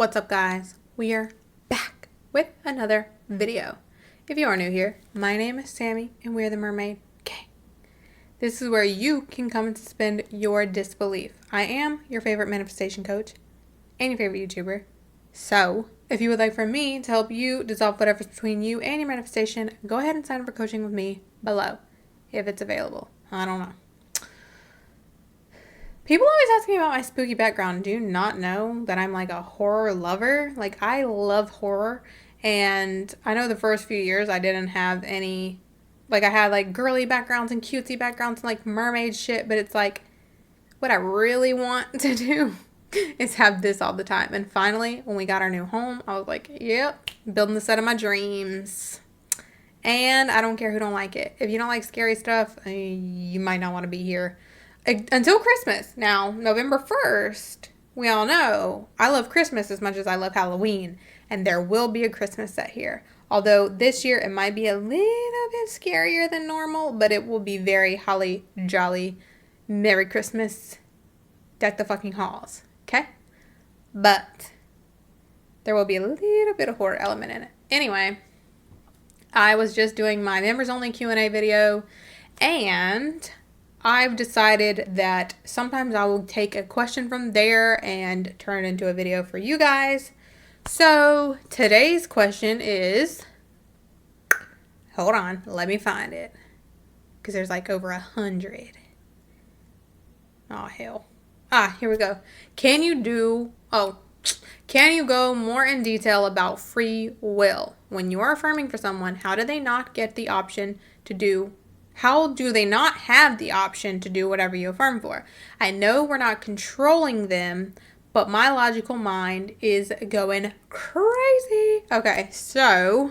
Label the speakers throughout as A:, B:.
A: What's up, guys? We are back with another video. If you are new here, my name is Sammy and we're the Mermaid Gang. This is where you can come and suspend your disbelief. I am your favorite manifestation coach and your favorite YouTuber. So, if you would like for me to help you dissolve whatever's between you and your manifestation, go ahead and sign up for coaching with me below if it's available. I don't know. People always ask me about my spooky background. Do you not know that I'm like a horror lover? Like, I love horror. And I know the first few years I didn't have any, like, I had like girly backgrounds and cutesy backgrounds and like mermaid shit. But it's like, what I really want to do is have this all the time. And finally, when we got our new home, I was like, yep, building the set of my dreams. And I don't care who don't like it. If you don't like scary stuff, you might not want to be here. Until Christmas. Now, November 1st, we all know I love Christmas as much as I love Halloween. And there will be a Christmas set here. Although this year it might be a little bit scarier than normal, but it will be very holly jolly. Merry Christmas. Deck the fucking halls. Okay? But there will be a little bit of horror element in it. Anyway, I was just doing my members only Q&A video, and I've decided that sometimes I will take a question from there and turn it into a video for you guys. So today's question is, hold on, let me find it, because there's like over 100. Oh, hell. Here we go. Can you go more in detail about free will? When you're affirming for someone, how do they not get the option to do How do they not have the option to do whatever you affirm for? I know we're not controlling them, but my logical mind is going crazy. Okay, so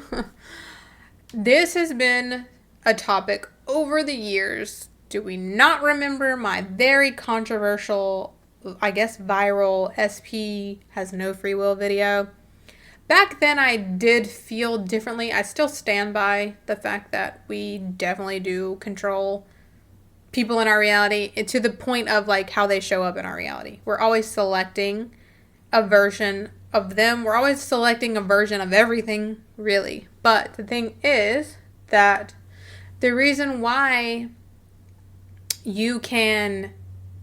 A: this has been a topic over the years. Do we not remember my very controversial, I guess viral, SP has no free will video? Back then, I did feel differently. I still stand by the fact that we definitely do control people in our reality to the point of like how they show up in our reality. We're always selecting a version of them. We're always selecting a version of everything, really. But the thing is that the reason why you can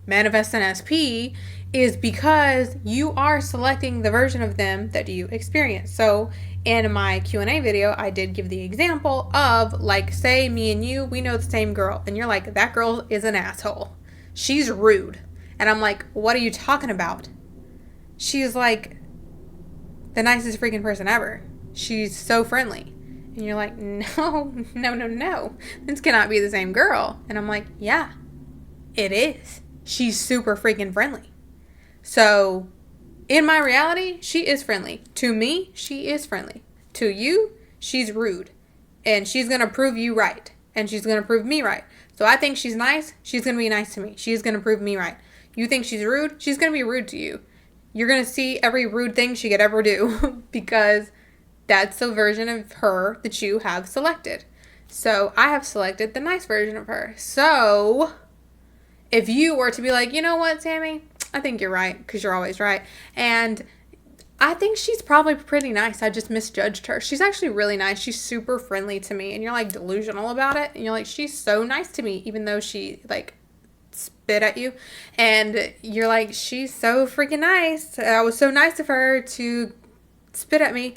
A: manifest an SP is because you are selecting the version of them that you experience. So in my Q&A video, I did give the example of, like, say me and you, we know the same girl, and you're like, that girl is an asshole. She's rude. And I'm like, what are you talking about? She's like the nicest freaking person ever. She's so friendly. And you're like, no. This cannot be the same girl. And I'm like, yeah, it is. She's super freaking friendly. So, in my reality, she is friendly. To me, she is friendly. To you, she's rude. And she's going to prove you right. And she's going to prove me right. So, I think she's nice. She's going to be nice to me. She's going to prove me right. You think she's rude? She's going to be rude to you. You're going to see every rude thing she could ever do. Because that's the version of her that you have selected. So, I have selected the nice version of her. So, if you were to be like, you know what, Sammy? I think you're right, because you're always right. And I think she's probably pretty nice. I just misjudged her. She's actually really nice. She's super friendly to me. And you're like delusional about it. And you're like, she's so nice to me, even though she like spit at you. And you're like, she's so freaking nice. I was so nice of her to spit at me.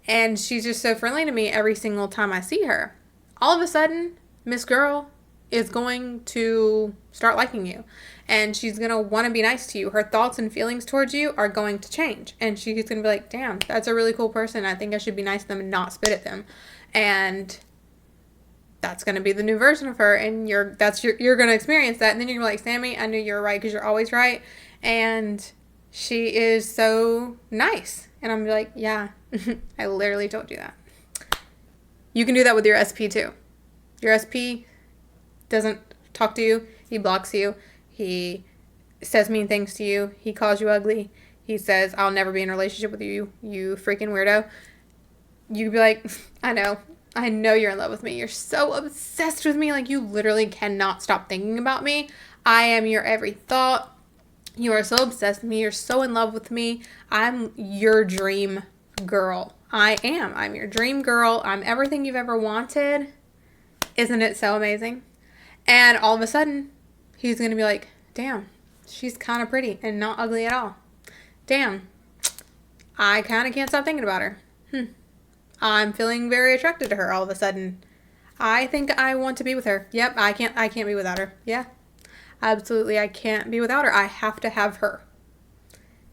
A: And she's just so friendly to me every single time I see her. All of a sudden, Miss Girl is going to start liking you. And she's going to want to be nice to you. Her thoughts and feelings towards you are going to change. And she's going to be like, damn, that's a really cool person. I think I should be nice to them and not spit at them. And that's going to be the new version of her. And you're going to experience that. And then you're like, Sammy, I knew you were right because you're always right. And she is so nice. And I'm like, yeah, I literally told you that. You can do that with your SP too. Your SP doesn't talk to you. He blocks you. He says mean things to you. He calls you ugly. He says, I'll never be in a relationship with you, you freaking weirdo. You'd be like, I know you're in love with me. You're so obsessed with me. Like, you literally cannot stop thinking about me. I am your every thought. You are so obsessed with me. You're so in love with me. I'm your dream girl. I am. I'm your dream girl. I'm everything you've ever wanted. Isn't it so amazing? And all of a sudden, he's going to be like, damn, she's kind of pretty and not ugly at all. Damn, I kind of can't stop thinking about her. I'm feeling very attracted to her all of a sudden. I think I want to be with her. Yep, I can't be without her. Yeah, absolutely, I can't be without her. I have to have her.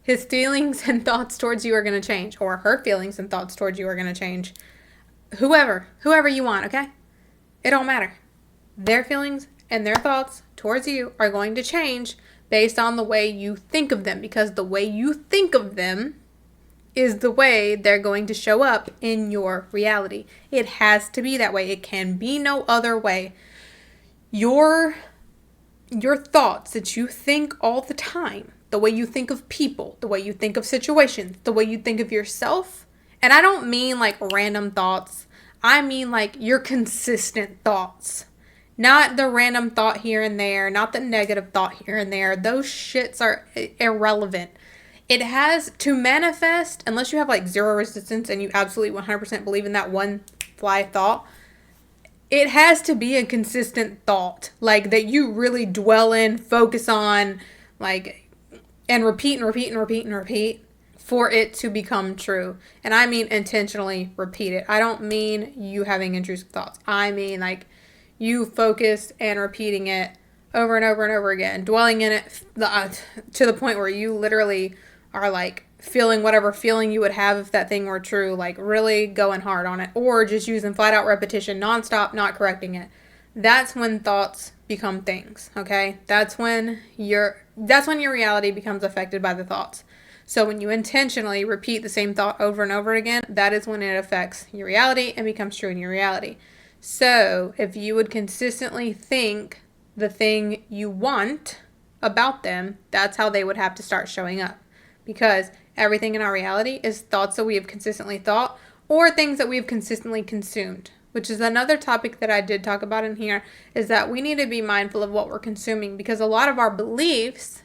A: His feelings and thoughts towards you are going to change, or her feelings and thoughts towards you are going to change. Whoever you want, okay? It don't matter. Their feelings and their thoughts towards you are going to change based on the way you think of them, because the way you think of them is the way they're going to show up in your reality. It has to be that way. It can be no other way. Your thoughts that you think all the time, the way you think of people, the way you think of situations, the way you think of yourself, and I don't mean like random thoughts. I mean like your consistent thoughts. Not the random thought here and there, not the negative thought here and there. Those shits are irrelevant. It has to manifest, unless you have like zero resistance and you absolutely 100% believe in that one fly thought. It has to be a consistent thought, like that you really dwell in, focus on, like, and repeat and repeat and repeat and repeat for it to become true. And I mean intentionally repeat it. I don't mean you having intrusive thoughts. I mean like you focus and repeating it over and over and over again, dwelling in it to the point where you literally are like feeling whatever feeling you would have if that thing were true, like really going hard on it, or just using flat out repetition nonstop, not correcting it. That's when thoughts become things, okay? That's when your reality becomes affected by the thoughts. So when you intentionally repeat the same thought over and over again, that is when it affects your reality and becomes true in your reality. So if you would consistently think the thing you want about them, that's how they would have to start showing up. Because everything in our reality is thoughts that we have consistently thought or things that we have consistently consumed, which is another topic that I did talk about in here, is that we need to be mindful of what we're consuming, because a lot of our beliefs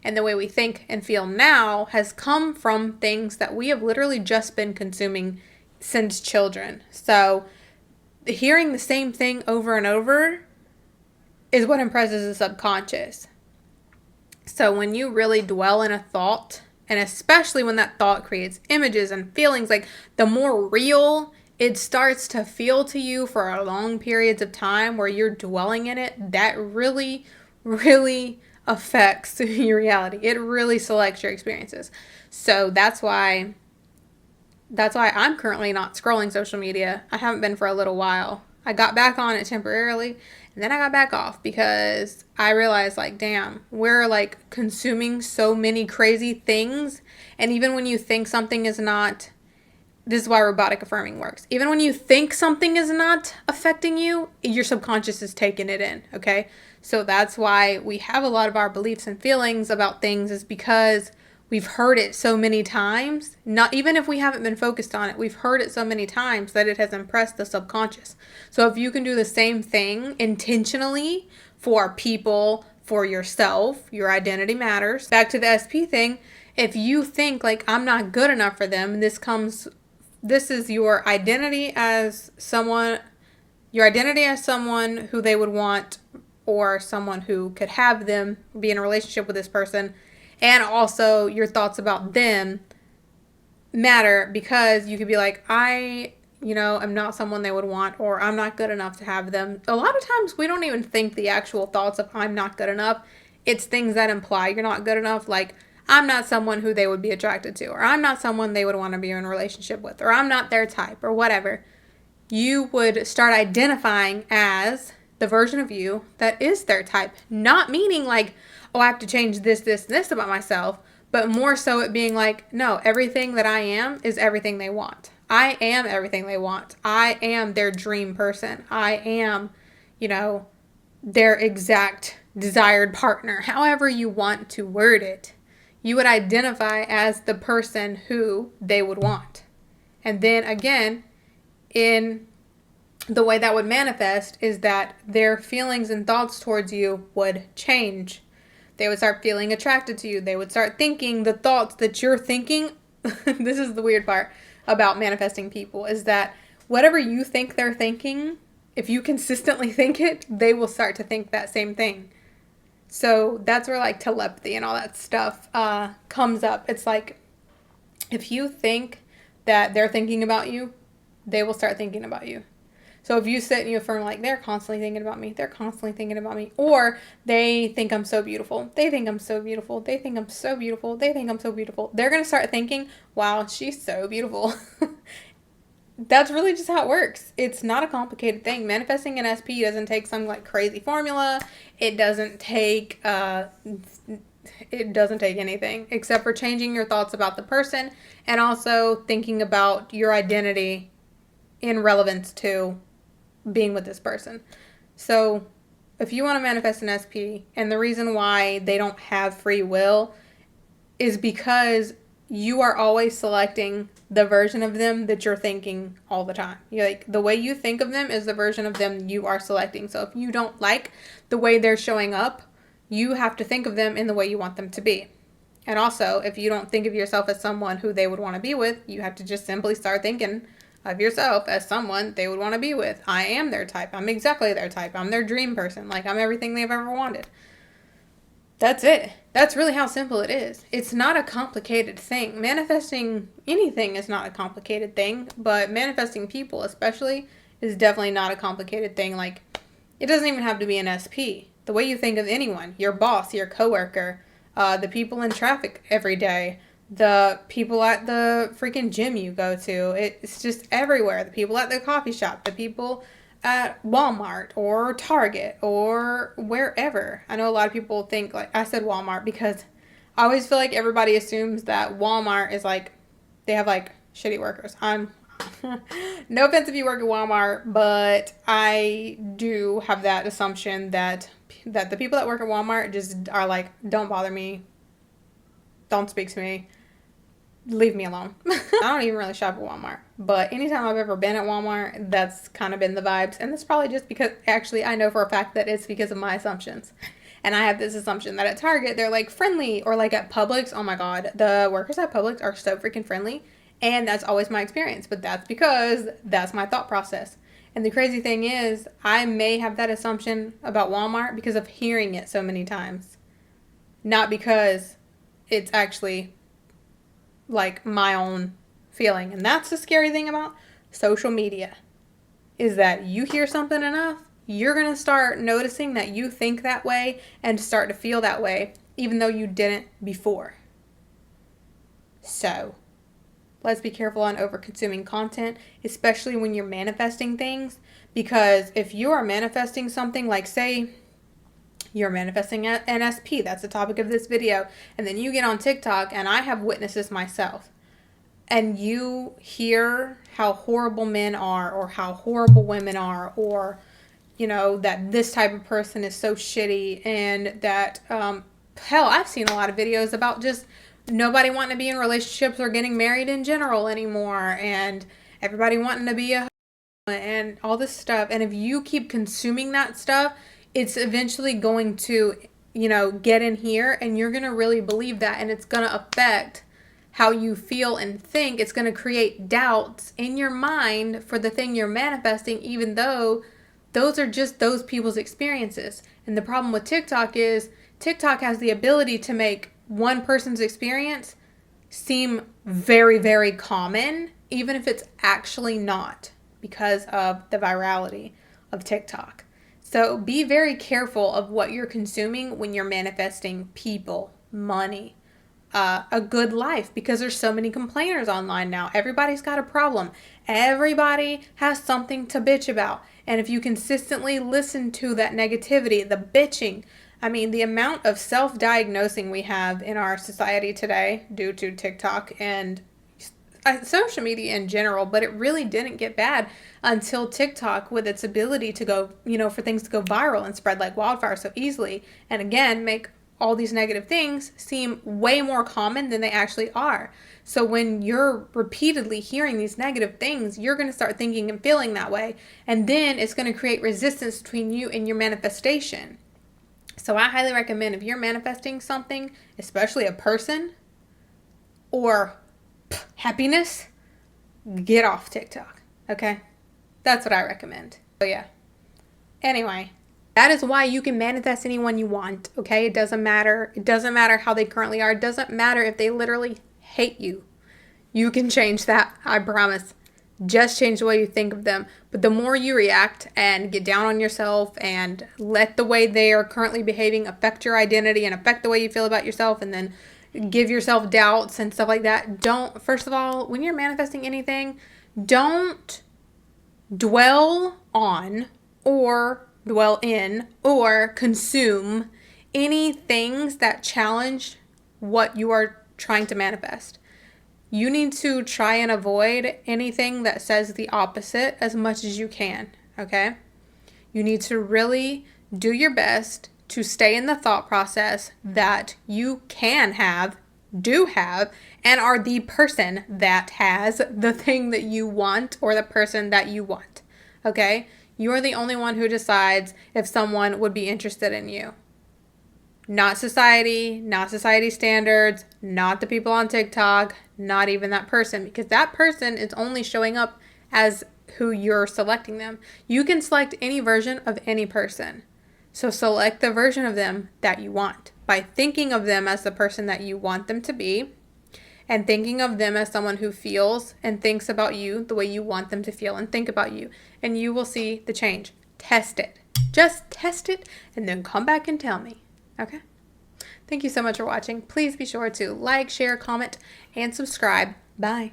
A: and the way we think and feel now has come from things that we have literally just been consuming since children. So hearing the same thing over and over is what impresses the subconscious. So when you really dwell in a thought, and especially when that thought creates images and feelings, like the more real it starts to feel to you for long periods of time where you're dwelling in it, that really, really affects your reality. It really selects your experiences. So that's why I'm currently not scrolling social media. I haven't been for a little while. I got back on it temporarily, and then I got back off because I realized, like, damn, we're like consuming so many crazy things. And even when you think something is not, this is why robotic affirming works. Even when you think something is not affecting you, your subconscious is taking it in, okay? So that's why we have a lot of our beliefs and feelings about things, is because we've heard it so many times. Not even if we haven't been focused on it, we've heard it so many times that it has impressed the subconscious. So if you can do the same thing intentionally for people, for yourself, your identity matters. Back to the SP thing. If you think like I'm not good enough for them, this is your identity as someone who they would want, or someone who could have them be in a relationship with this person. And also your thoughts about them matter, because you could be like, I'm not someone they would want, or I'm not good enough to have them. A lot of times we don't even think the actual thoughts of I'm not good enough. It's things that imply you're not good enough, like I'm not someone who they would be attracted to, or I'm not someone they would want to be in a relationship with, or I'm not their type, or whatever. You would start identifying as the version of you that is their type. Not meaning like, oh, I have to change this, this, and this about myself, but more so it being like, no, everything that I am is everything they want. I am everything they want. I am their dream person. I am, their exact desired partner. However you want to word it, you would identify as the person who they would want. And then again, in the way that would manifest is that their feelings and thoughts towards you would change. They would start feeling attracted to you. They would start thinking the thoughts that you're thinking. This is the weird part about manifesting people, is that whatever you think they're thinking, if you consistently think it, they will start to think that same thing. So that's where like telepathy and all that stuff comes up. It's like, if you think that they're thinking about you, they will start thinking about you. So if you sit and you affirm like, they're constantly thinking about me, they're constantly thinking about me, or they think I'm so beautiful, they think I'm so beautiful, they think I'm so beautiful, they think I'm so beautiful, they're going to start thinking, wow, she's so beautiful. That's really just how it works. It's not a complicated thing. Manifesting an SP doesn't take some like crazy formula. It doesn't take anything except for changing your thoughts about the person and also thinking about your identity in relevance to being with this person. So if you want to manifest an SP, and the reason why they don't have free will is because you are always selecting the version of them that you're thinking all the time. You're like, the way you think of them is the version of them you are selecting. So if you don't like the way they're showing up, you have to think of them in the way you want them to be. And also, if you don't think of yourself as someone who they would want to be with, you have to just simply start thinking of yourself as someone they would want to be with. I am their type. I'm exactly their type. I'm their dream person. Like, I'm everything they've ever wanted. That's it. That's really how simple it is. It's not a complicated thing. Manifesting anything is not a complicated thing, but manifesting people especially is definitely not a complicated thing. Like, it doesn't even have to be an SP. The way you think of anyone, your boss, your coworker, the people in traffic every day, the people at the freaking gym you go to, it's just everywhere. The people at the coffee shop, the people at Walmart or Target or wherever. I know a lot of people think, like, I said Walmart because I always feel like everybody assumes that Walmart is like, they have like shitty workers. I'm no offense if you work at Walmart, but I do have that assumption that the people that work at Walmart just are like, don't bother me, don't speak to me, leave me alone. I don't even really shop at Walmart, but anytime I've ever been at Walmart, that's kind of been the vibes. And that's probably just because, actually, I know for a fact that it's because of my assumptions. And I have this assumption that at Target, they're like friendly, or like at Publix, oh my God, the workers at Publix are so freaking friendly. And that's always my experience, but that's because that's my thought process. And the crazy thing is, I may have that assumption about Walmart because of hearing it so many times. Not because it's actually like my own feeling. And that's the scary thing about social media, is that you hear something enough, you're going to start noticing that you think that way and start to feel that way, even though you didn't before. So let's be careful on over-consuming content, especially when you're manifesting things, because if you are manifesting something, like say you're manifesting an SP, that's the topic of this video, and then you get on TikTok, and I have witnessed this myself, and you hear how horrible men are, or how horrible women are, or, you know, that this type of person is so shitty, and that, hell, I've seen a lot of videos about just nobody wanting to be in relationships or getting married in general anymore, and everybody wanting to be a and all this stuff. And if you keep consuming that stuff, it's eventually going to, you know, get in here, and you're going to really believe that, and it's going to affect how you feel and think. It's going to create doubts in your mind for the thing you're manifesting, even though those are just those people's experiences. And the problem with TikTok is TikTok has the ability to make one person's experience seem very, very common, even if it's actually not, because of the virality of TikTok. So be very careful of what you're consuming when you're manifesting people, money, a good life, because there's so many complainers online now. Everybody's got a problem. Everybody has something to bitch about. And if you consistently listen to that negativity, the bitching, I mean, the amount of self-diagnosing we have in our society today due to TikTok and social media in general, but it really didn't get bad until TikTok, with its ability to go, you know, for things to go viral and spread like wildfire so easily, and again, make all these negative things seem way more common than they actually are. So when you're repeatedly hearing these negative things, you're going to start thinking and feeling that way, and then it's going to create resistance between you and your manifestation. So I highly recommend, if you're manifesting something, especially a person or happiness, get off TikTok. Okay? That's what I recommend. So yeah. Anyway, that is why you can manifest anyone you want. Okay? It doesn't matter. It doesn't matter how they currently are. It doesn't matter if they literally hate you. You can change that. I promise. Just change the way you think of them. But the more you react and get down on yourself and let the way they are currently behaving affect your identity and affect the way you feel about yourself, and then give yourself doubts and stuff like that. Don't, first of all, when you're manifesting anything, don't dwell on or dwell in or consume any things that challenge what you are trying to manifest. You need to try and avoid anything that says the opposite as much as you can, okay? You need to really do your best to stay in the thought process that you can have, do have, and are the person that has the thing that you want, or the person that you want, okay? You're the only one who decides if someone would be interested in you. Not society, not society standards, not the people on TikTok, not even that person, because that person is only showing up as who you're selecting them. You can select any version of any person. So select the version of them that you want by thinking of them as the person that you want them to be, and thinking of them as someone who feels and thinks about you the way you want them to feel and think about you. And you will see the change. Test it. Just test it and then come back and tell me. Okay? Thank you so much for watching. Please be sure to like, share, comment, and subscribe. Bye.